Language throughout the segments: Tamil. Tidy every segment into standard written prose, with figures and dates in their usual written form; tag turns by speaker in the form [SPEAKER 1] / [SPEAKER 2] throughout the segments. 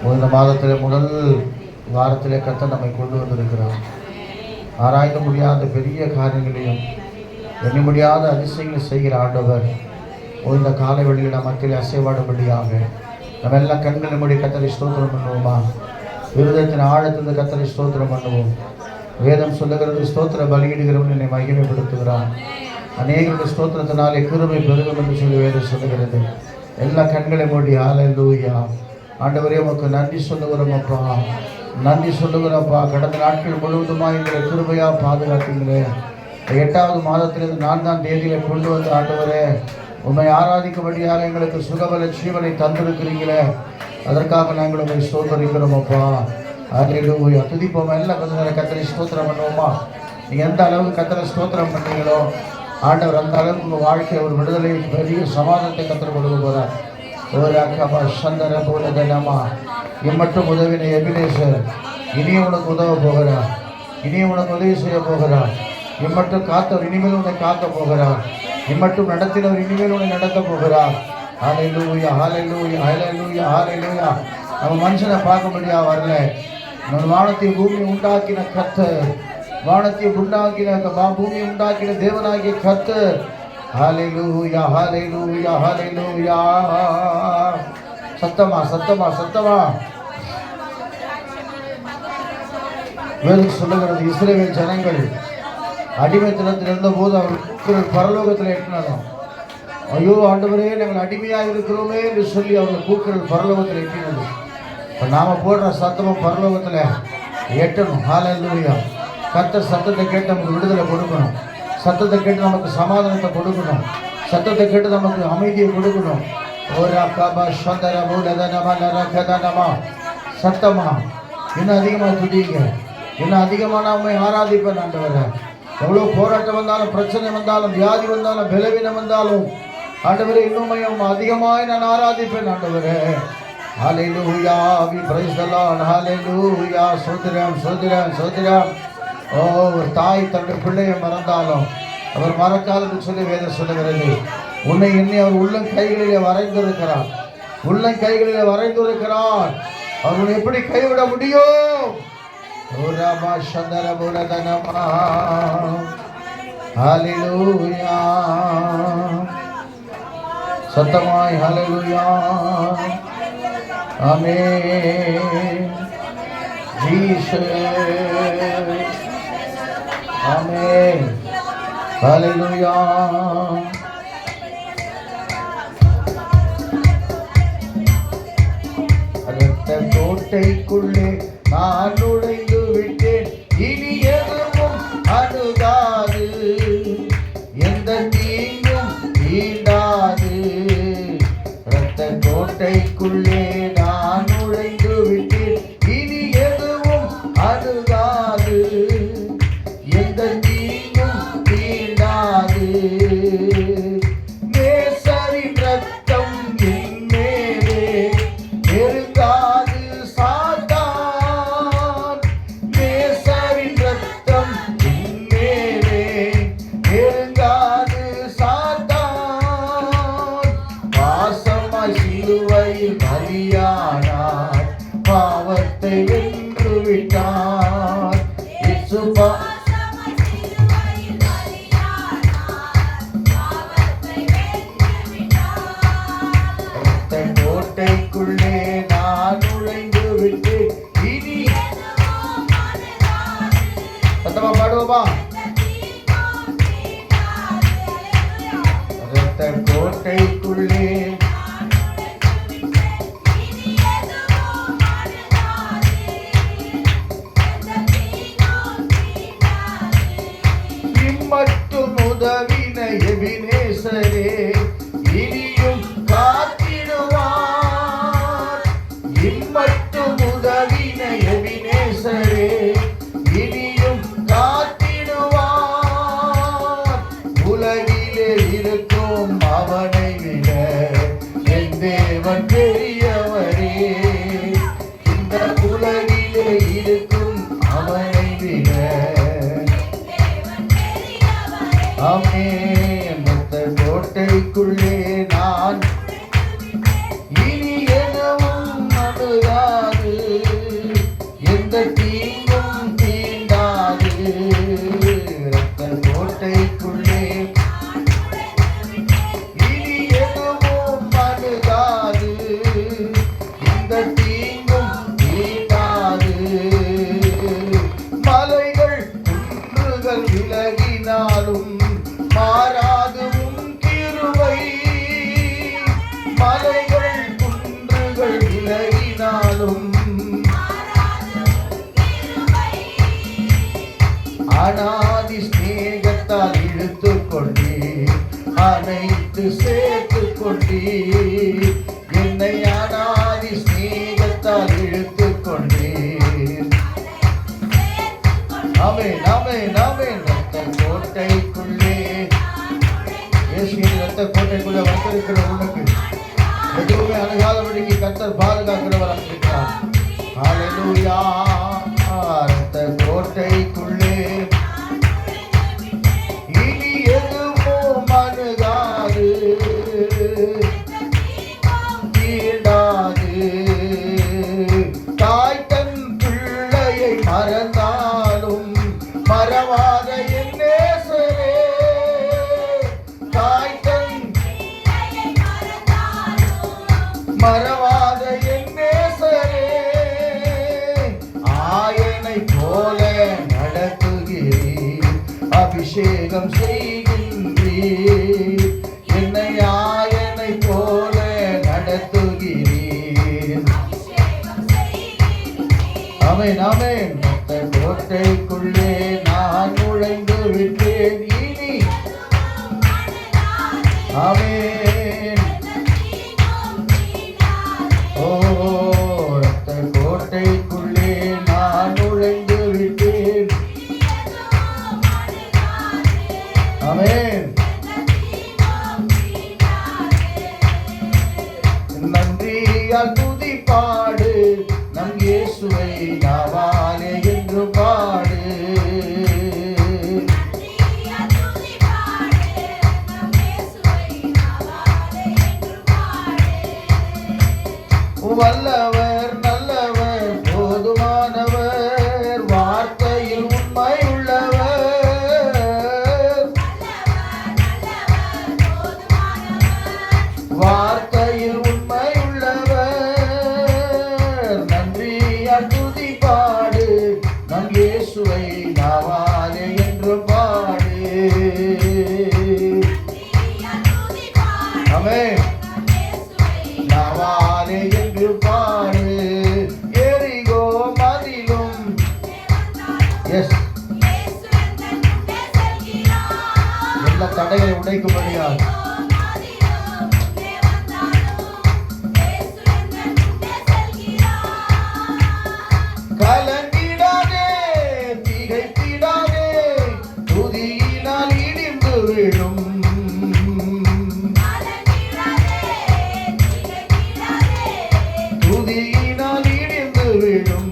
[SPEAKER 1] இந்த மாதத்திலே முதல் வாரத்திலே கர்த்தர் நம்மை கொண்டு வந்திருக்கிறார். ஆராய்ந்து முடியாத பெரிய காரியங்களையும் எண்ணி முடியாத அதிசயங்களை செய்கிற ஆண்டவர் இந்த காலை வெளியில் நம்ம மத்தியில் அசைவாடும்படியாக நம்ம எல்லாம் கண்களை மூடி கர்த்தரை ஸ்தோத்திரம் பண்ணுவோமா? இருதயத்தின் ஆழத்திலிருந்து கர்த்தரை ஸ்தோத்திரம் பண்ணுவோம். வேதம் சொல்லுகிறது, ஸ்தோத்திர பலியிடுகிறவன் என்னை மகிமைப்படுத்துகிறான், அநேகருடைய ஸ்தோத்திரத்தினாலே கிருபை பெருகும் என்று சொல்லி வேதம் சொல்லுகிறது. எல்லா கண்களை மூடி ஹல்லேலூயா. ஆண்டவரே உமக்கு நன்றி சொல்லுகிறோம் அப்பா, நன்றி சொல்லுகிறப்பா. கடந்த நாட்கள் முழுவதுமாக எங்களை கிருபையாக பாதுகாத்தீங்களே. 8வது மாதத்திலிருந்து 4ஆம் தேதியை கொண்டு வந்து ஆண்டவரே உண்மை ஆராதிக்கும்படியாக எங்களுக்கு சுகபல ஜீவனை தந்திருக்கிறீங்களே, அதற்காக நாங்கள் உண்மை ஸ்தோத்திரிக்கிறோம் அப்பா. ஹல்லேலூயா. துதிப்போம். எல்லாம் கொஞ்ச நேரம் கர்த்தரை ஸ்தோத்திரம் பண்ணுவோமா? நீங்கள் எந்த அளவுக்கு கர்த்தரை ஸ்தோத்திரம் பண்ணீங்களோ ஆண்டவர் அந்த அளவுக்கு உங்கள் வாழ்க்கையை ஒரு விடுதலை, பெரிய சமாதானத்தை கர்த்தர் கொடுக்க போகிறார். ஒரு அக்கா சந்தர போல தனமா இம்மட்டும் உதவின எபினேசர் இனியும் உனக்கு உதவ போகிறார், இனியும் உனக்கு உதவி செய்ய போகிறார். இம்மட்டும் காத்தவர் இனிமேல் உன்னை காக்க போகிறார், இம்மட்டும் நடத்தினவர் இனிமேல் உன்னை நடத்த போகிறார். ஹல்லேலூயா, ஹல்லேலூயா, ஹல்லேலூயா, ஹல்லேலூயா. நம்ம மனுஷனை பார்க்க முடியா வரல. நம்ம வானத்தை பூமி உண்டாக்கின கர்த்தர், வானத்தை உண்டாக்கின பூமி உண்டாக்கின தேவனாகிய கர்த்தர். ஹல்லேலூயா, ஹல்லேலூயா, ஹல்லேலூயா. சத்தமா சத்தமா சத்தமா. வேதம் சொல்லுகிறது, இஸ்ரவேல் ஜனங்கள் அடிமைத்தனத்தில் இருந்தபோது அவர்கள் பரலோகத்தில் எட்டினோம். ஐயோ ஆண்டவரே, நாங்கள் அடிமையாக இருக்கிறோமே என்று சொல்லி அவர்கள் கூக்குரல் பரலோகத்தில் எட்டினது. இப்போ நாம் போடுற சத்தமும் பரலோகத்தில் எட்டணும். ஹல்லேலூயா. கர்த்தர் சத்தத்தை கேட்டு நமக்கு விடுதலை கொடுக்கணும், சத்தத்தை கேட்டு நமக்கு சமாதானத்தை கொடுக்கணும், சத்தத்தை கேட்டு நமக்கு அமைதியை கொடுக்கணும். ஒரு அக்காபா சந்தர மூலதனமா சத்தமா இன்னும் அதிகமாக துதிங்க, இன்னும் அதிகமாக நாம ஆராதிப்பேன் ஆண்டவரே. எவ்வளோ போராட்டம் வந்தாலும், பிரச்சனை வந்தாலும், வியாதி வந்தாலும், பலவீனம் வந்தாலும் ஆண்டவரே இன்னும் அதிகமாய் நான் ஆராதிப்பேன் ஆண்டவரே. Hallelujah. We praise the lord. Hallelujah. ஸ்தோத்திரம், ஸ்தோத்திரம், ஸ்தோத்திரம். ஓ, ஒரு தாய் தன்னுடைய பிள்ளையை மறந்தாலும் அவர் மறக்காதுன்னு சொல்லி வேதம் சொல்லுகிறது. உன்னை எண்ணி அவர் உள்ளங்கைகளிலே வரைந்திருக்கிறார், உள்ளங்கைகளிலே வரைந்திருக்கிறார். அவர் உன்னை எப்படி கைவிட முடியும்? ஹல்லேலூயா. சத்தமாய் ஹல்லேலூயா. ஆமென். ஜீசஸ். ஆமென். ஹல்லேலூயா. இரத்த கோட்டைக்குள்ளே நான் நுழைந்து விட்டேன், இனி எதுவும் அணுகாது, எந்த தீங்கும் தீண்டாது. இரத்த கோட்டைக்குள்ளே நான் நுழைந்து விட்டேன், இனி எதுவும் அணுகாது, எந்த தீங்கும் தீண்டாது. நேசரின் ரத்தம் என் மேலே நெருங்காது சாத்தான், நேசரின் ரத்தம் என் மேலே நெருங்காது சாத்தான். பாசமாய் சிலுவையில் பலியானார், பாவத்தை வென்று விட்டார். இயேசுவா கோட்டைக்குள்ளே நான் நுழைந்து விட்டு இனி சத்தமா பாடுவோமா? இரத்த கோட்டைக்குள்ளே இம்மட்டும் உதவின எபினேசரே இனியும் காத்திடுவார். இம்மட்டும் உதவின எபினேசரே இனியும் காத்திடுவார். உலகிலே இருக்கும் அவனை விட என் தேவன் பெரியவரே. இந்த உலகிலே இருக்கும் அவனை விட ஆமென். கோட்டைக்குள்ளே நான் இனி எதுவும் அணுகாது, கரத்தால் இழுத்துக் கொண்டீர். ஆமென் ஆமென் ஆமென். ரத்த கோட்டைக்குள்ளே இயேசுவின் ரத்த கோட்டைக்குள்ளே வந்திருக்கிற உனக்கு எதுவுமே அணுகாதபடிக்கு கர்த்தர் பாதுகாக்கிறவராக இருக்கிறார். ஹல்லேலூயா. ரத்த கோட்டைக்குள்ளே இனி எதுவும் அணுகாது தீண்டாது. தாய் தன் பிள்ளையை மறந்தாலும் மறவாத என் நேசரே. தாய் தன் மறவாத என் நேசரே. ஆயனை போல நடத்துகிறீர், அபிஷேகம் செய்கின்றீர். என்னை ஆயனை போல நடத்துகிறீர். ஆமென் ஆமென். ரத்த கோட்டைக்குள்ளே நான் நுழைந்து விட்டேன் இனி. ஆமென். ஓ ரத்த கோட்டைக்குள்ளே நான் நுழைந்து விட்டேன். ஆமென். நன்றியால் துதி பாடு, நம் இயேசுவை நாவாலே என்று பாடு. வல்லவர் நல்லவர் போதுமானவர், வார்த்தையில் உண்மை உள்ளவர். வார்த்தையில் உண்மை உள்ளவர். நன்றியால் துதி பாடு, நம் இயேசுவை நாவாலே என்று பாடு. ஆமென். நாவாலே என்று பாடு. எரிகோ மதிலும் எஸ் எல்லா தடைகளை உடைக்கும்படியாக கலங்கிடாதே திகைத்திடாதே, துதியினால் இடிந்து விடும். துதியினால் இடிந்து விடும்.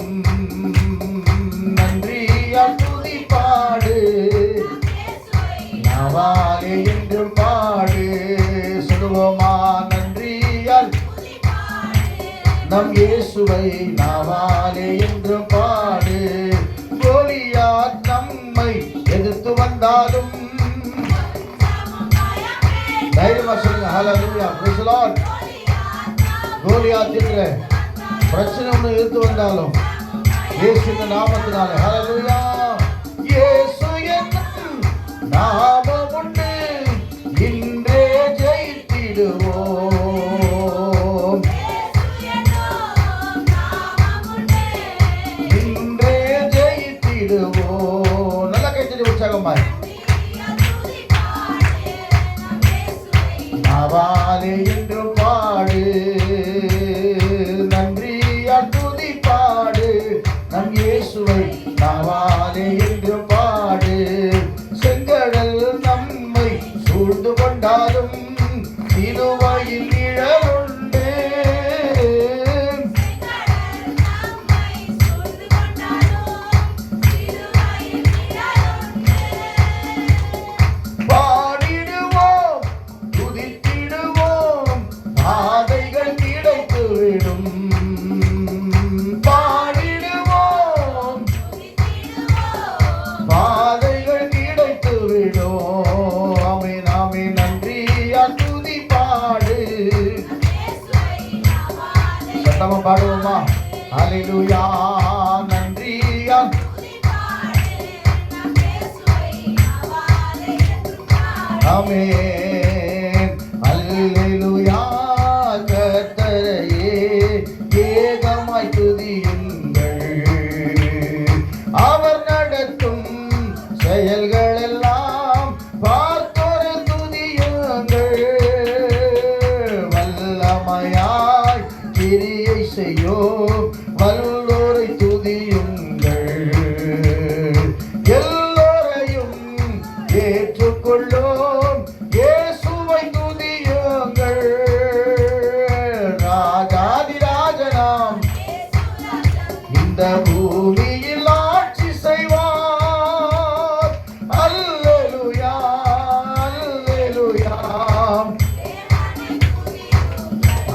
[SPEAKER 1] நன்றியால் துதி பாடு, நாவாலே என்று பாடு. சொல்லுவோமா? நன்றியால் நம் இயேசுவை நாவாலே என்று பாடு. கோலியாத் நம்மை எதிர்த்து வந்தாலும் தைரியமா சொல்லுங்க. Hallelujah. Praise the lord. Goliath என்ற பிரச்சனை ஒன்று எதிர்த்து வந்தாலும் இயேசுவின் நாமத்தினாலே ஹல்லேலூயா. இயேசு என்னும் நாமம் உண்டு, இன்றே ஜெயித்திடுவோம். இன்றே ஜெயித்திடுவோம். நல்லா கைத்தடி உற்சாகமாய். நாவாலே என்று பாடு, நன்றியால் துதி பாடு, நம் இயேசுவை நாவாலே என்று பாடு. செங்கடல் நம்மை சூழ்ந்து கொண்டாலும் சிலுவையில் நிழலுண்டு. பாடிடுவோம் துதித்திடுவோம், பாதைகள் கிடைத்துவிடும். பாடிடுவோம் பாதைகள் கிடைத்துவிடும். ஆமென் ஆமென். நன்றியால் துதி பாடு. சத்தமா பாடுவோமா? ஹல்லேலூயா. நன்றியால் ஆமென். அல்லேலூயா. கர்த்தரையே ஏகமாய் துதியுங்கள். அவர் நடத்தும் செயல்கள் எல்லாம் பார்த்தொரு துதியுங்கள். வல்லமையாய் கிரியை செய்யும் இந்த பூமியில் ஆட்சி செய்வார். அல்லேலூயா அல்லேலூயா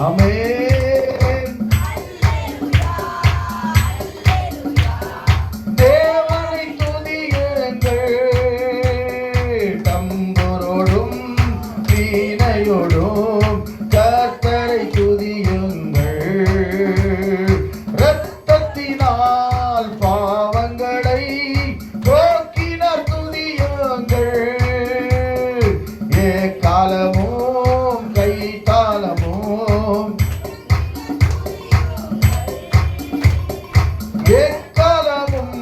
[SPEAKER 1] ஆமென். தேவனை துதியுங்கள் தம்புரோடும் வீணையோடும் கர்த்தரை துதியுங்கள். இரத்தத்தினால் பாவங்களை போக்கினார் துதியுங்கள். எக்காலமும் கைத்தாளமும் எக்காலமும்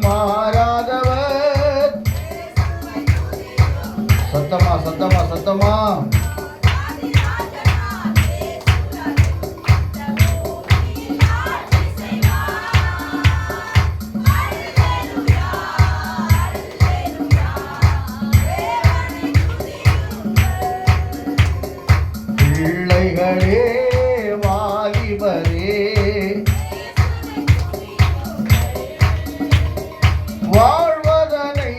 [SPEAKER 1] மாறாதவர். சத்தமா சத்தமா சத்தமா பிள்ளைகளே வாலிபரே வாழ்வதனை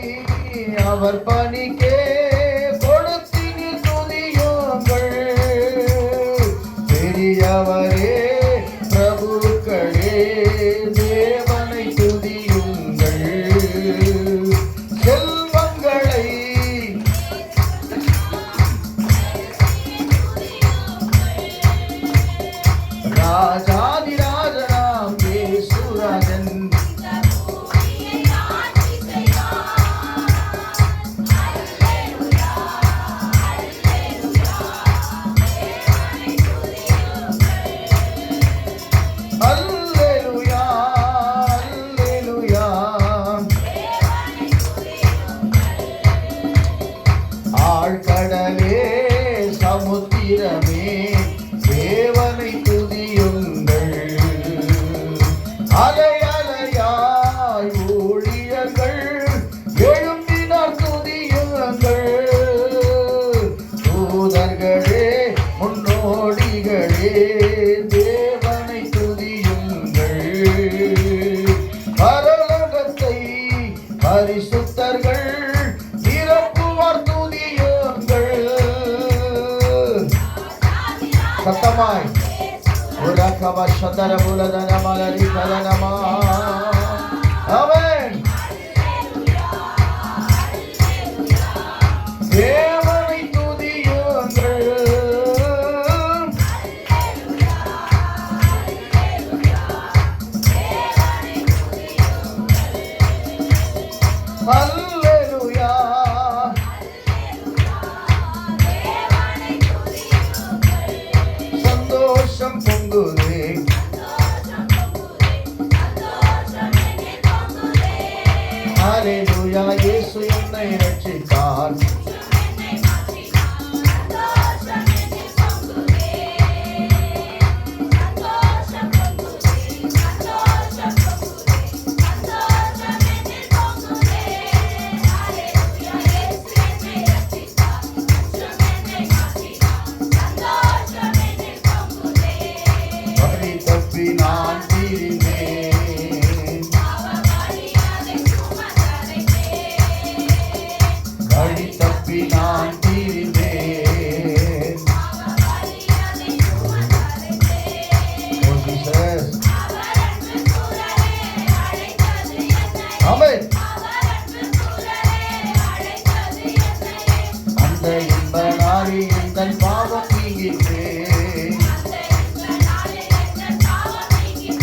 [SPEAKER 1] அவர் பணிக்கே கொடுத்தினி துதியுங்கள். பெரியவரே பிரபுக்களே தேவனை துதியுங்கள். செல்வங்களை ராஜாதிராஜனாம் இயேசுராஜன் அல்லேலூயா அல்லேலூயா. ஆழ்கடலே சமுத்திரமே தேவனை துதியுங்கள். அலை அலையாய் ஊழியர்கள் எழும்பினார் துதியுங்கள். தூதர்களே முன்னோடிகளே தேவனை துதியுங்கள். பரலோகத்தை பரிசுத்தர்கள் நிரப்புவார் துதியுங்கள். சத்தமாய் உரகவ சதர புலதன மலரி கலனமா. ஆமென். தேவனை துதியுங்கள். அல்லேலூயா சந்தோஷம் பொங்குதே. அல்லேலூயா இயேசு என்னை ரட்சித்தார். வழி தப்பி நான் திரிந்தேன். வழி தப்பி நான் திரிந்தேன். ஓ ஜீசஸ். ஆமென். அந்த இன்ப நாளில் எந்தன் பாவம் நீங்கிட்டேன்.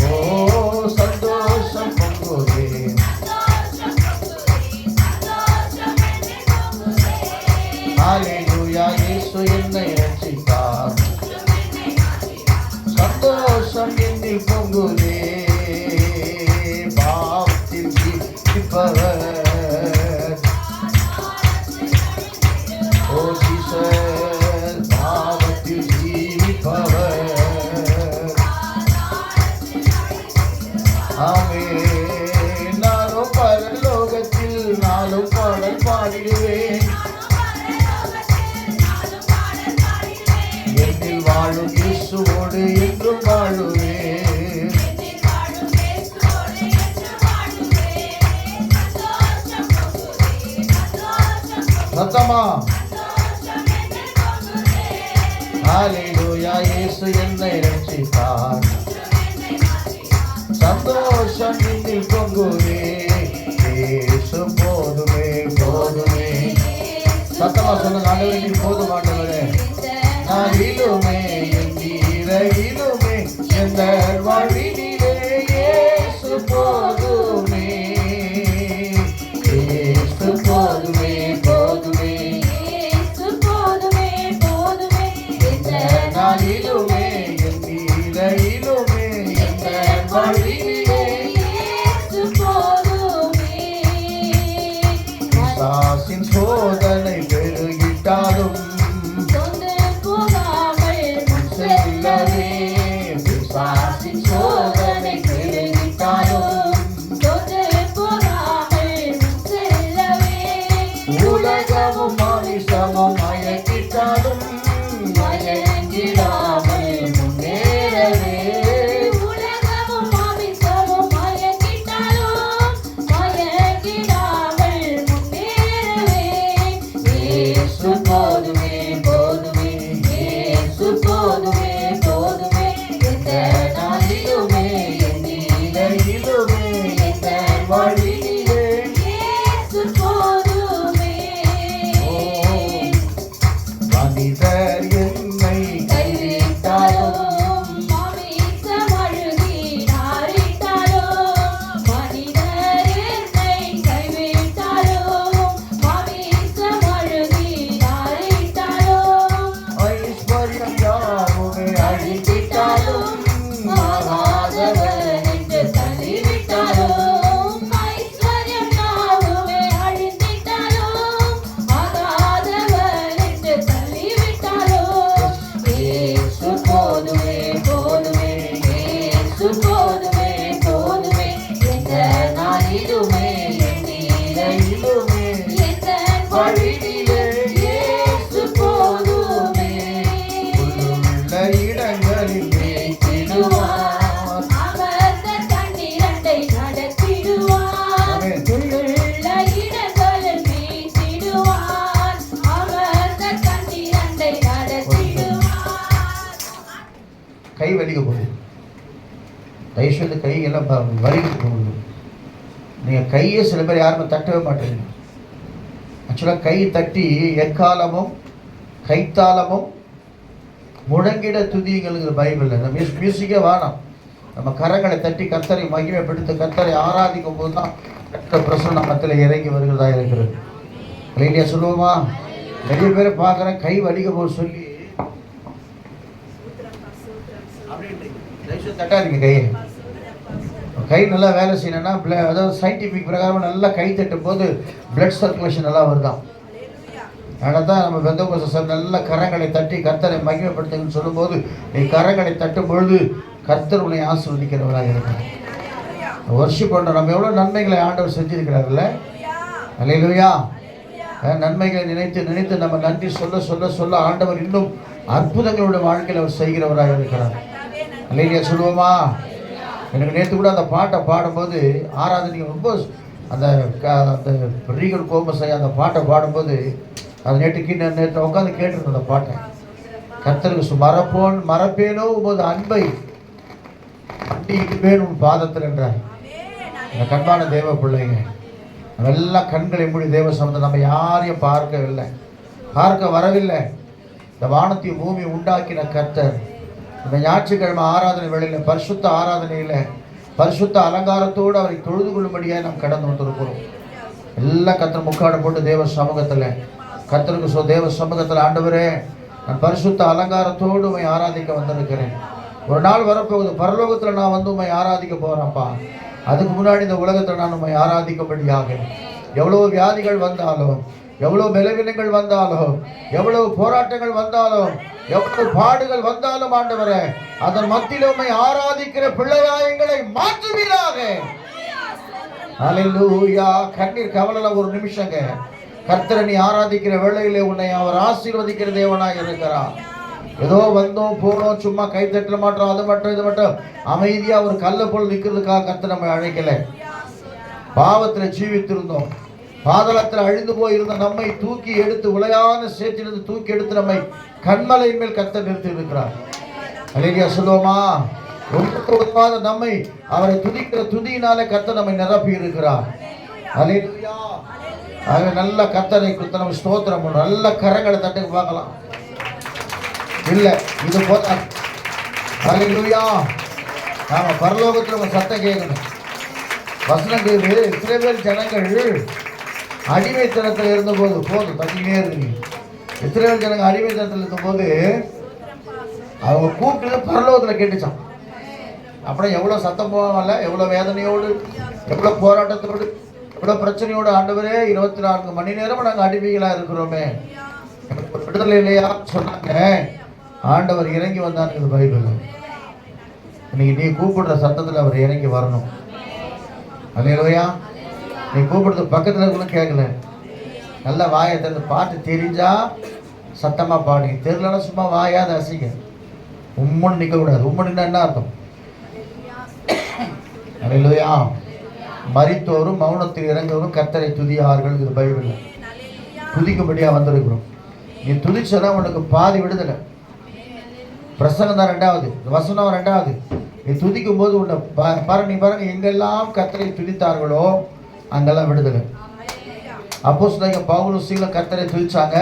[SPEAKER 1] ஓ சந்தோஷம் பொங்குதே. அல்லேலூயா இயேசு என்னை ரட்சித்தார். சந்தோஷம் என்னில் பொங்குதே. பாவத்தில் ஜீவிப்பவர். ஓ ஜீசஸ் பாவத்தில் ஜீவிப்பவர். ஆமென். நானும் பரலோகத்தில் நாளும் பாடல் பாடிடுவேன். என்னில் வாழும் இயேசுவோடு என்றும் வாழுவேன். சத்தமா ஹalleluya இயேசு என்னை ரட்சித்தார் சந்தோஷம் என்னில் பொங்குதே இயேசு போதுமே போதுமே சத்தமா சொல்லுங்க ஆண்டவரே நீ போதும் ஆண்டவரே நாளிலுமே என் நீரையிலுமே எந்த வழியிலே இயேசு போதுமே இயேசு போதுமே போதுமே இயேசு போதுமே போதுமே எந்த நாளிலுமே என் நீரையிலுமே எந்த வழியிலே இயேசு போதுமே பிசாசின் சோதனை பெருகிட்டாலும் செல்லவே பிசாசின் சோதனை பெருகிட்டாலும் உலகமும் மனுஷமும் மயக்கிட்டாலும் மயங்கிடாமல் முன்னேறவே உலகமும் மனுஷமும் மயக்கிட்டாலும் மயங்கிடாமல் முன்னேறவே இயேசு போதுமே போதுமே இயேசு போதுமே போதுமே எந்த நாளிலுமே என் நிலையிலுமே எந்த வழியிலே இயேசு போதுமே மனிதர் என்னை கைவிட்டாலும் மாமிசமழுகி நாரிட்டாலும் மனிதர் என்னை கைவிட்டாலும் மாமிசமழுகி நாரிட்டாலும் ஐஸ்வர்யம் யாவுமே அழித்திட்டாலும் ஆகாதவர் என்று தள்ளிவிட்டாலும் ஐஸ்வர்யம் யாவுமே அழித்திட்டாலும் ஆகாதவர் என்று தள்ளிவிட்டாலும் இயேசு போதுமே போதுமே இயேசு போதுமே போதுமே எந்த நாளிலுமே என் நிலையிலுமே எந்த வழியிலே இயேசு போதுமே உள்ள இடங்களில் மேய்த்திடுவார் அமர்ந்த தண்ணீரண்டை நடத்திடுவார் உள்ள இடங்களில் மேய்த்திடுவார் அமர்ந்த தண்ணீரண்டை நடத்திடுவார் கை வலிக்க போகுது தயவுசெய்து கை எல்லாம் வலிக்கிட்டு போகுது நீங்கள் கையை சில பேர் யாருமே தட்டவே மாட்டேங்க ஆக்சுவலாக கை தட்டி எக்காலமும் கைத்தாளமும் முழங்கிட துதியுங்கள்ங்கிற பைபிளில் நம்ம மியூசிக்கே வேணாம் நம்ம கரங்களை தட்டி கர்த்தரை மகிமைப்படுத்த கர்த்தரை ஆராதிக்கும் போது தான் கர்த்தர் பிரசன்னம் மத்தியில் இறங்கி வருகிறதா இருக்கிறது இல்லையா சொல்லுவோமா நிறைய பேரை பார்க்குறேன் கை வலிக்க போது சொல்லி தட்டாதீங்க கையை கை நல்லா வேலை செய்யணும்னா அதாவது சயின்டிஃபிக் பிரகாரம் நல்லா கை தட்டும் போது பிளட் சர்க்குலேஷன் நல்லா வருதான் அதனால் தான் நம்ம பெந்தகோஸ்து சார் நல்ல கரங்களை தட்டி கர்த்தரை மகிமைப்படுத்துங்கன்னு சொல்லும்போது நீ கரங்களை தட்டும் பொழுது கர்த்தர் உன்னை ஆசீர்வதிக்கிறவராக இருக்கிறார் வர்ஷிப் பண்ணுறோம். நம்ம எவ்வளோ நன்மைகளை ஆண்டவர் செஞ்சிருக்கிறார்ல அல்லேலூயா. நன்மைகளை நினைத்து நினைத்து நம்ம நன்றி சொல்ல சொல்ல சொல்ல ஆண்டவர் இன்னும் அற்புதங்களுடைய வாழ்க்கையில் அவர் செய்கிறவராக இருக்கிறார். அல்லேலூயா சொல்லுவோமா? எனக்கு நேற்று கூட அந்த பாட்டை பாடும்போது ஆராதனை ரொம்ப அந்த ரீகல் கோமஸை அந்த பாட்டை பாடும்போது அது நேற்று உட்காந்து கேட்டிருந்தேன் அந்த பாட்டை. கர்த்தருக்கு மறப்பேனோ உமது அன்பை அண்டிக்குவேன் உன் பாதத்தில் என்றார். அந்த கண்பான தேவ பிள்ளைங்க எல்லாம் கண்களை மூடி தேவ சம்பந்தம் நம்ம யாரையும் பார்க்க வரவில்லை. இந்த வானத்தையும் பூமி உண்டாக்கின கர்த்தர் இந்த ஞாயிற்றுக்கிழமை ஆராதனை வேளையில் பரிசுத்த ஆராதனையில் பரிசுத்த அலங்காரத்தோடு அவரை தொழுது கொள்ளும்படியாக நாம் கடந்து வந்திருக்கிறோம். எல்லாம் கர்த்தர் முக்காடு போட்டு தேவ சமூகத்தில் கர்த்தருக்கு தேவ சமூகத்தில் ஆண்டவரே நான் பரிசுத்த அலங்காரத்தோடு உம்மை ஆராதிக்க வந்திருக்கிறேன். ஒரு நாள் வரப்போகுது, பரலோகத்தில் நான் வந்து உம்மை ஆராதிக்க போகிறேன்ப்பா. அதுக்கு முன்னாடி இந்த உலகத்தில் நான் உம்மை ஆராதிக்கும்படியாக எவ்வளோ வியாதிகள் வந்தாலும், எவ்வளோ பலவீனங்கள் வந்தாலும், எவ்வளவு போராட்டங்கள் வந்தாலும், எவ்வளவு பாடுகள் வந்தாலும் ஆண்டவரே அதன் மத்தியில் உம்மை ஆராதிக்கிற பிள்ளையாய் எங்களை மாற்றுவீராக. அல்லேலூயா. கண்ணீர் கவலைல ஒரு நிமிஷங்க. கர்த்தரை நீ ஆராதிக்கிற வேளையிலே உன்னை அவர் ஆசீர்வதிக்கிற தேவனாக இருக்கிறார். ஏதோ வந்தோம் போனோம் சும்மா கை தட்ட மாட்டோம், அது மட்டும் இது மட்டும் அமைதியா ஒரு கல்ல போல் நிற்கிறதுக்காக கர்த்தர் நம்மை அழைக்கல. பாவத்தில் ஜீவித்திருந்தோம், பாதாளத்தில் அழிந்து போயிருந்த நம்மை தூக்கி எடுத்து உளையான சேற்றிலிருந்து தூக்கி எடுத்து நம்மை கண்மலையின் மேல் கர்த்தர் நிறுத்தி இருக்கிறார். அல்லேலூயா சொல்லுவோமா? உதவாத நம்மை அவரை துதிக்கிற துதியினாலே கர்த்தர் நம்மை நிரப்பி இருக்கிறார். அல்லேலூயா. ஆக நல்ல கர்த்தரை குறித்து நம்ம ஸ்தோத்திரம் பண்ணணும். நல்ல கரங்களை தட்டுக்கு பார்க்கலாம். இல்ல இது போதா. அல்லேலூயா. நாம பரலோகத்தில் நம்ம சத்தம் கேட்கணும். வசனம் கேது இஸ்ரவேல் ஜனங்கள் அடிமைத்தனத்தில் இருந்தபோது போதும் தண்ணியே இருக்கு. இஸ்ரவேல் ஜனங்கள் அடிமைத்தனத்தில் இருந்தபோது அவங்க கூப்பிட்டு பரலோகத்தில் கேட்டுச்சான். அப்புறம் எவ்வளோ சத்தம் போவாங்கல்ல, எவ்வளோ வேதனையோடு, எவ்வளோ போராட்டத்தோடு, எவ்வளோ பிரச்சனையோடு, ஆண்டவரே 24 மணி நேரம் நாங்கள் அடிமைகளாக இருக்கிறோமே, விடுதலை இல்லையா சொன்னாங்க. ஆண்டவர் இறங்கி வந்தான்னு பைபிள். இன்னைக்கு நீ கூப்பிடுற சத்தத்தில் அவர் இறங்கி வரணும். அல்லேலூயா. நீ கூப்பிடுறது பக்கத்தில் இருக்கணும் கேட்கல. நல்ல வாயை திறந்து பாட்டு தெரிஞ்சா சத்தமாக பாடு, தெரியலன்னா சும்மா வாயாத அசிங்க. உம்முன்னு நிற்கக்கூடாது. உம்முன்னா என்ன அர்த்தம்? அல்லேலூயா. மரித்தோரும் மௌனத்தில் இறங்கவரும் கர்த்தரை துதியார்கள். இது பைபிள். துதிக்கும்படியாக வந்திருக்கிறோம். நீ துதிச்சனா உனக்கு பாதி விடுதலை. பிரசங்கம் தான் ரெண்டாவது, வசனம் ரெண்டாவது. நீ துதிக்கும் போது உன்னை பாருங்க பாருங்க, எங்கெல்லாம் கர்த்தரை துதித்தார்களோ அங்கெல்லாம் விடுதலை. அப்போஸ்தலர் பவுலும் சீலும் கர்த்தரை துதிச்சாங்க.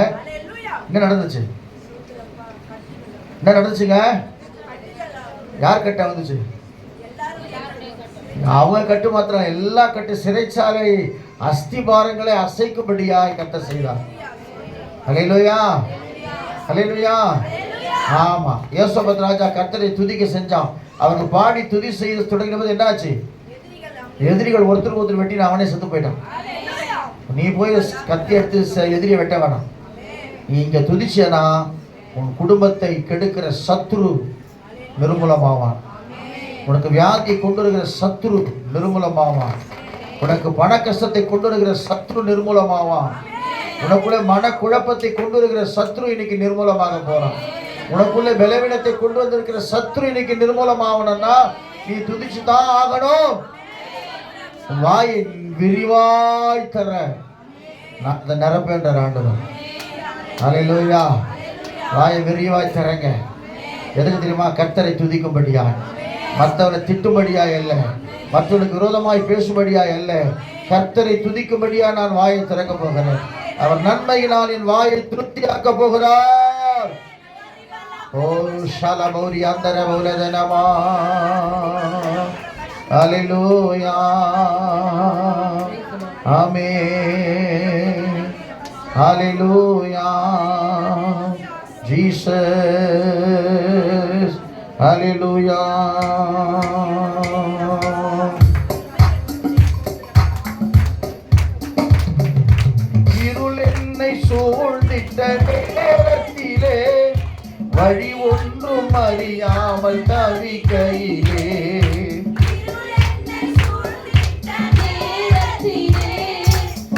[SPEAKER 1] என்ன நடந்துச்சு? என்ன நடந்துச்சுங்க? யார் கட்ட வந்துச்சு? அவங்க கட்டு மாத்திரம் எல்லா கட்டு சிறைச்சாலை அஸ்திபாரங்களை அசைக்கும்படியாய் கர்த்தர் செய்தார். அல்லேலூயா. அல்லேலூயா. ஆமா. யோசபாத் ராஜா கர்த்தரை துதிக்க செஞ்சான். அவனுக்கு பாடி துதி செய்து தொடங்கின போது என்னாச்சு? எதிரிகள் ஒருத்தருக்கு ஒருத்தர் வெட்டி அவனே செத்து போயிட்டான். நீ போய் கத்தி எடுத்து எதிரியை வெட்ட வேணாம். நீ இங்க துதிச்சனா உன் குடும்பத்தை கெடுக்கிற சத்ரு நிர்மூலமாவான். உனக்கு வியாதியை கொண்டு வருகிற சத்ரு நிர்மூலமாவான். உனக்கு பண கஷ்டத்தை கொண்டு வருகிற சத்ரு நிர்மூலமாவான். உனக்குள்ளே மன குழப்பத்தை கொண்டு வருகிற சத்ரு இன்னைக்கு நிர்மூலமாக போறான். உனக்குள்ளே பலவீனத்தை கொண்டு வந்திருக்கிற சத்ரு இன்னைக்கு நிர்மூலமாகணும்னா நீ துதிச்சுதான் ஆகணும். வாயை விரிவாய் தர நான் நிரப்பேன்ற ஆண்டவர். அல்லேலூயா. வாயை விரிவாய் தரங்க. எதுக்கு தெரியுமா? கர்த்தரை துதிக்கும்படியா, மற்றவரை திட்டும்படியா அல்ல, மற்றவனுக்கு விரோதமாய் பேசும்படியா அல்ல, கர்த்தரை துதிக்கும்படியா நான் வாயை திறக்க போகிறேன். அவர் நன்மையினால் என் வாயை திருப்தியாக்க போகிறார். ஓ ஷலமௌரி அந்தர மௌலதனமா. அல்லேலூயா. ஆமென். அல்லேலூயா. ஜீசஸ். அல்லேலூயா. இருள் என்னை சூழ்ந்திட்ட நேரத்திலே வழி ஒன்றும் அறியாமல் தவிக்கையிலே,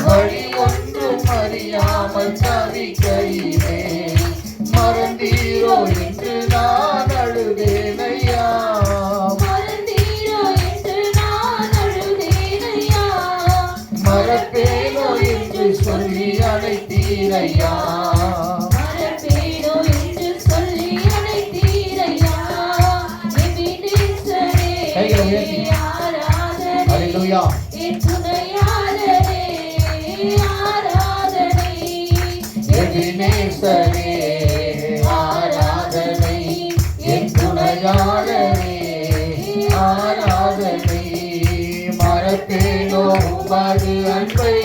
[SPEAKER 1] வழி ஒன்றும் அறியாமல் தவிக்கையிலே மறந்தீரோ என்று நான் அழுதேனையா. மறப்பேனோ என்று சொல்லி அழைத்தீரையா. அல்லேலூயா. எபினேசரே ஆராதனை, என் துணையாளரே ஆராதனை. மறப்பேனோ உமது அன்பை,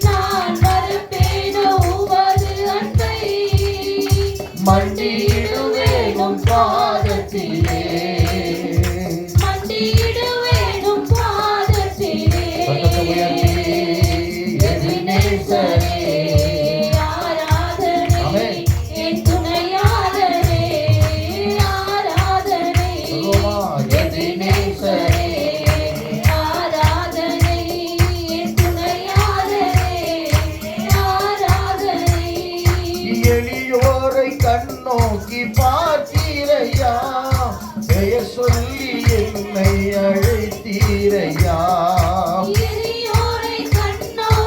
[SPEAKER 2] நான் மறப்பேனோ உமது அன்பை.
[SPEAKER 1] மண்டியிடுவேன் உம் பாதத்திலே,
[SPEAKER 2] மண்டியிடுவேன் உம் பாதத்திலே.
[SPEAKER 1] எபினேசரே
[SPEAKER 2] ஆராதனை, என் துணையாளரே ஆராதனை.
[SPEAKER 1] எபினேசரே
[SPEAKER 2] ஆராதனை, என் துணையாளரே ஆராதனை.
[SPEAKER 1] எளியோரை கண்ணோக்கி பார்த்தீரையா, பெயர் சொல்லி என்னை அழைத்தீரையா.
[SPEAKER 2] எளியோரை கண்ணோக்கி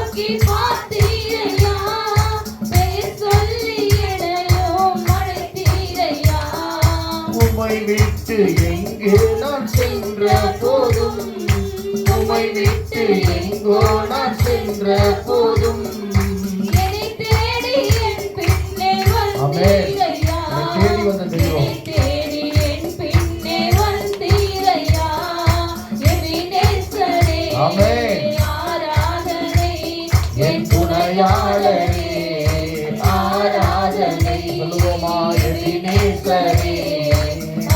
[SPEAKER 1] விட்டு எங்கே நான் சென்ற போதும், உம்மை விட்டு எங்கோ நான் சென்ற போதும்.
[SPEAKER 2] என்னை தேடி என் பின்னே
[SPEAKER 1] ஆமென்.
[SPEAKER 2] வந்தீரையா.
[SPEAKER 1] என்னை தேடி வந்த தெய்வம்.
[SPEAKER 2] என்னை தேடி என் பின்னே வந்தீரையா. எபினேசரே.
[SPEAKER 1] ஆமென்.
[SPEAKER 2] ஆராதனை
[SPEAKER 1] என் துணையாளரே, ஆராதனை. சொல்லுவோமா? எபினேசரே,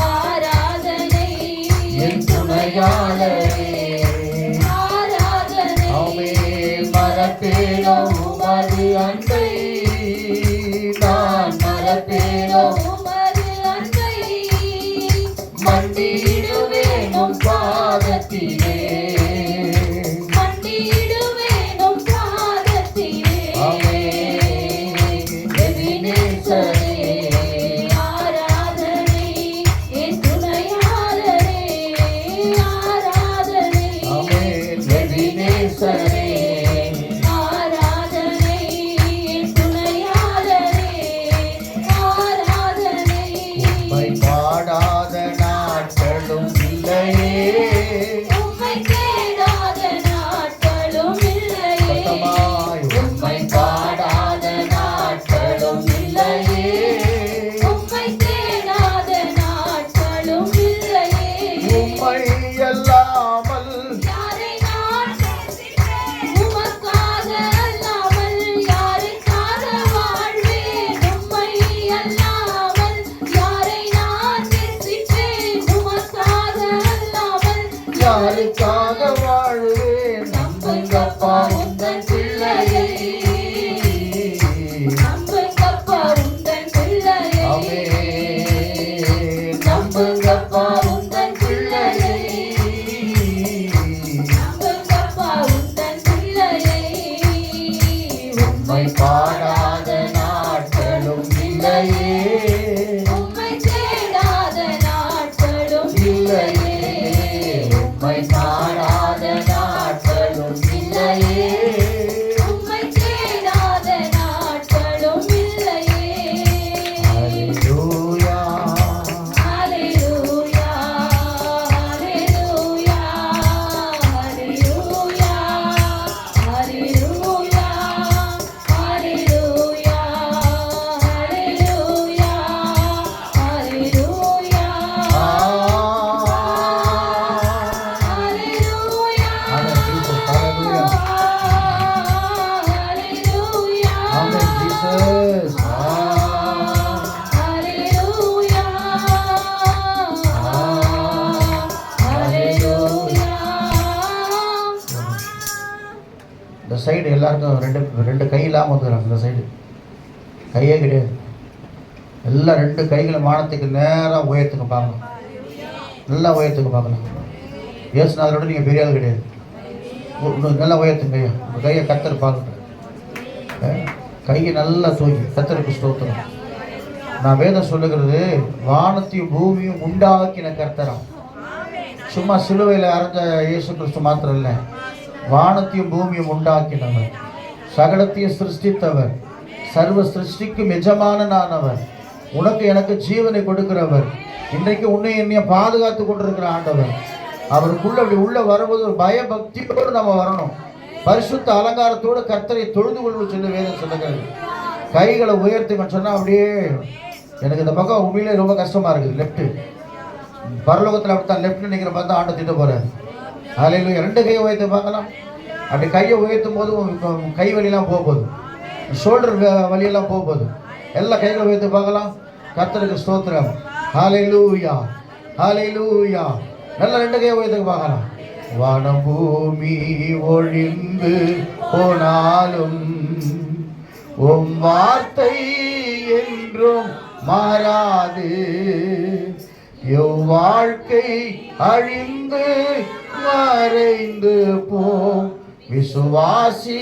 [SPEAKER 2] ஆராதனை
[SPEAKER 1] என் துணையாளரே.
[SPEAKER 2] ஆராதனை
[SPEAKER 1] ஆமென். மறப்பேனோ உமது அன்பை, நான் மறப்பேனோ
[SPEAKER 2] உமது அன்பை.
[SPEAKER 1] மண்டியிடுவேன் உம் பாதத்திலே.
[SPEAKER 2] மண்டியிடுவேன் உம் பாதத்திலே.
[SPEAKER 1] ஆமென். எபினேசரே,
[SPEAKER 2] ஆராதனை என் துணையாளரே. ஆராதனை
[SPEAKER 1] ஆமென். எபினேசரே,
[SPEAKER 2] ஆராதனை என் துணையாளரே. ஆராதனை
[SPEAKER 1] உம்மை பாடாத நாட்களும் இல்லையே.
[SPEAKER 2] உம்மை தேடாத நாட்களும் இல்லையே.
[SPEAKER 1] சத்தமாய் உம்மை பாடாத நாட்களும் இல்லையே.
[SPEAKER 2] உம்மை தேடாத நாட்களும் இல்லையே.
[SPEAKER 1] உம்மை அல்லாமல்
[SPEAKER 2] யாரை நான் நேசிப்பேன்? உமக்காக அல்லாமல் யாருக்காக வாழ்வேன்? உம்மை அல்லாமல் யாரை நான் நேசிப்பேன்? உமக்காக அல்லாமல்
[SPEAKER 1] யாருக்காக வாழுவேன்? நம்புங்கப்பா உந்தன் பிள்ளையை.
[SPEAKER 2] நம்புங்கப்பா உந்தன் பிள்ளையை.
[SPEAKER 1] ஆமென். நம்புங்கப்பா உந்தன் பிள்ளையை.
[SPEAKER 2] நம்புங்கப்பா உந்தன் பிள்ளையை.
[SPEAKER 1] உம்மை பாடாத நாட்களும் இல்லையே.
[SPEAKER 2] உம்மை தேடாத நாட்களும்
[SPEAKER 1] இல்லையே. உம்மை பாடாத நாட்களும் இல்லையே.
[SPEAKER 2] உம்மை தேடாத நாட்களும் இல்லையே.
[SPEAKER 1] Alleluia.
[SPEAKER 2] Hallelujah. Hallelujah. Hallelujah. Hallelujah. Hallelujah. Hallelujah. Hallelujah. Hallelujah.
[SPEAKER 1] Amen Jesus. Hallelujah. Amen Jesus. இந்த சைடு எல்லாருக்கும் ரெண்டு ரெண்டு கை இல்லாமல் வந்துடுறாங்க. இந்த சைடு கையே கிடையாது. எல்லாம் ரெண்டு கைகளை வானத்துக்கு நேராக உயரத்துக்கு பார்க்கலாம். நல்லா உயரத்துக்கு பார்க்கலாம். இயேசுநாதரோட நீங்கள் பெரிய ஆள் கிடையாது. இன்னும் நல்லா உயர்த்துங்க கையை. உங்கள் கையை கத்தர் பார்க்கட்டும். கையை நல்லா தூக்கி கத்தருக்கு ஸ்தோத்திரம். நான் வேதம் சொல்லுகிறது, வானத்தையும் பூமியும் உண்டாக்கின கர்த்தராம். சும்மா சிலுவையில் அரைஞ்ச இயேசு கிறிஸ்து மாத்திரம் இல்லை, வானத்தையும் பூமியும் உண்டாக்கினவர், சகலத்தையும் சிருஷ்டித்தவர், சர்வ சிருஷ்டிக்கும் எஜமானனானவர், உனக்கு எனக்கு ஜீவனை கொடுக்கிறவர், இன்றைக்கு உன்னை என்னைய பாதுகாத்து கொண்டிருக்கிற ஆண்டவர். அவருக்குள்ள அப்படி உள்ள வரும்போது ஒரு பயபக்தியோடு நம்ம வரணும். பரிசுத்த அலங்காரத்தோடு கர்த்தரை தொழுது கொள்வது சொல்லி வேதம் சொல்லுகிறது. கைகளை உயர்த்துங்கன்னு சொன்னால் அப்படியே எனக்கு இந்த பக்கம் உண்மையிலே ரொம்ப கஷ்டமாக இருக்குது. லெஃப்ட்டு பரலோகத்தில் அப்படித்தான் லெஃப்ட்டில் நிற்கிற மாதிரி தான் ஆண்டை திட்ட போகிறார். அதில் ரெண்டு கையை உயர்த்து பார்க்கலாம். அப்படி கையை உயர்த்தும் போது கை வலியெல்லாம் போகுது, ஷோல்டர் வலியெல்லாம் போகுது. எல்லா கைகளை உயர்த்து பார்க்கலாம். கர்த்தருக்கு ஸ்தோத்திரம். ஹல்லேலூயா. ஹல்லேலூயா. நல்ல ரெண்டு கையை உயர்த்து பார்க்கலாம். வானம் பூமி ஒழிந்து போனாலும் உம் வார்த்தை என்றும் மாறாது. வாழ்க்கை அழிந்து மறைந்து போம், விசுவாசி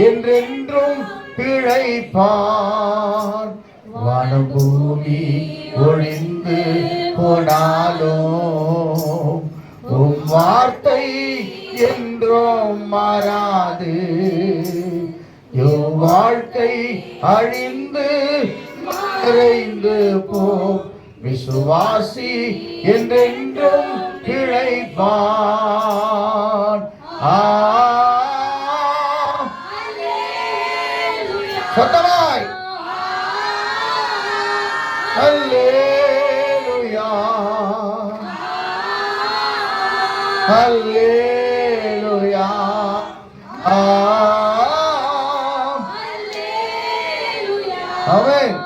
[SPEAKER 1] என்றென்றும் பிழைப்பான். வானம் பூமி ஒழிந்து போனாலும் உம் வார்த்தை என்றும் மாறாது. வாழ்க்கை அழிந்து மறைந்து போம், விசுவாசி என்றென்றும் பிழைப்பான். சத்தமாய் அல்லேலூயா அல்லேலூயா ஆமென்.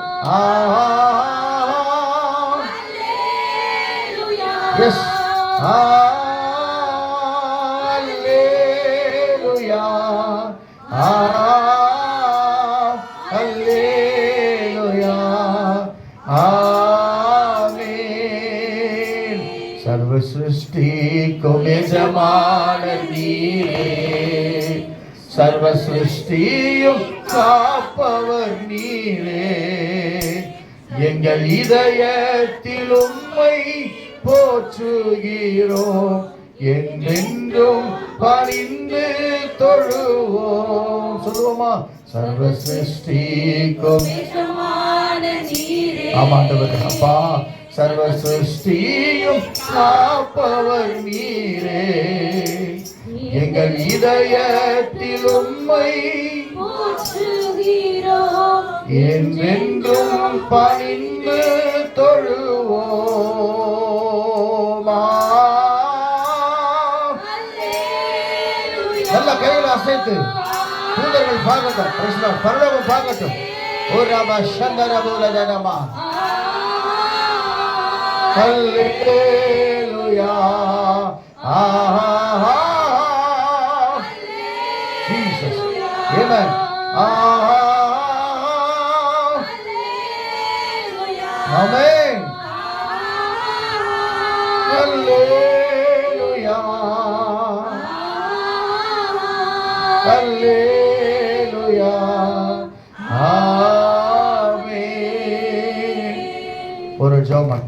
[SPEAKER 1] எஸ் அல்லேலூயா அல்லேலூயா ஆமென். சர்வ சிருஷ்டிக்கும் எஜமான நீரே, சர்வ சிருஷ்டியும் காப்பவர் நீரே. எங்கள் இதயத்தில் உம்மை போற்றுகிறோம், என்றென்றும் பணிந்து தொழுவோம். சொல்லுவோமா? சர்வ சிருஷ்டிக்கும் ஆமாண்டவர் அப்பா, சர்வ சிருஷ்டியும் காப்பவர் நீரே. எங்கள் இதயத்தில் உம்மை என்றென்றும் பணிந்து தொழுவோமா. நல்ல கையில் அசைத்து தூதர்கள் பார்க்கட்டும், பரலோகம் பார்க்கட்டும். ஒரு ராம சந்தர மூலதனமா அல்லேலூயா ஜீசஸ் ஆமென் ஆமென் அல்லேலூயா அல்லேலூயா ஆமென். ஒரு ஜெபம்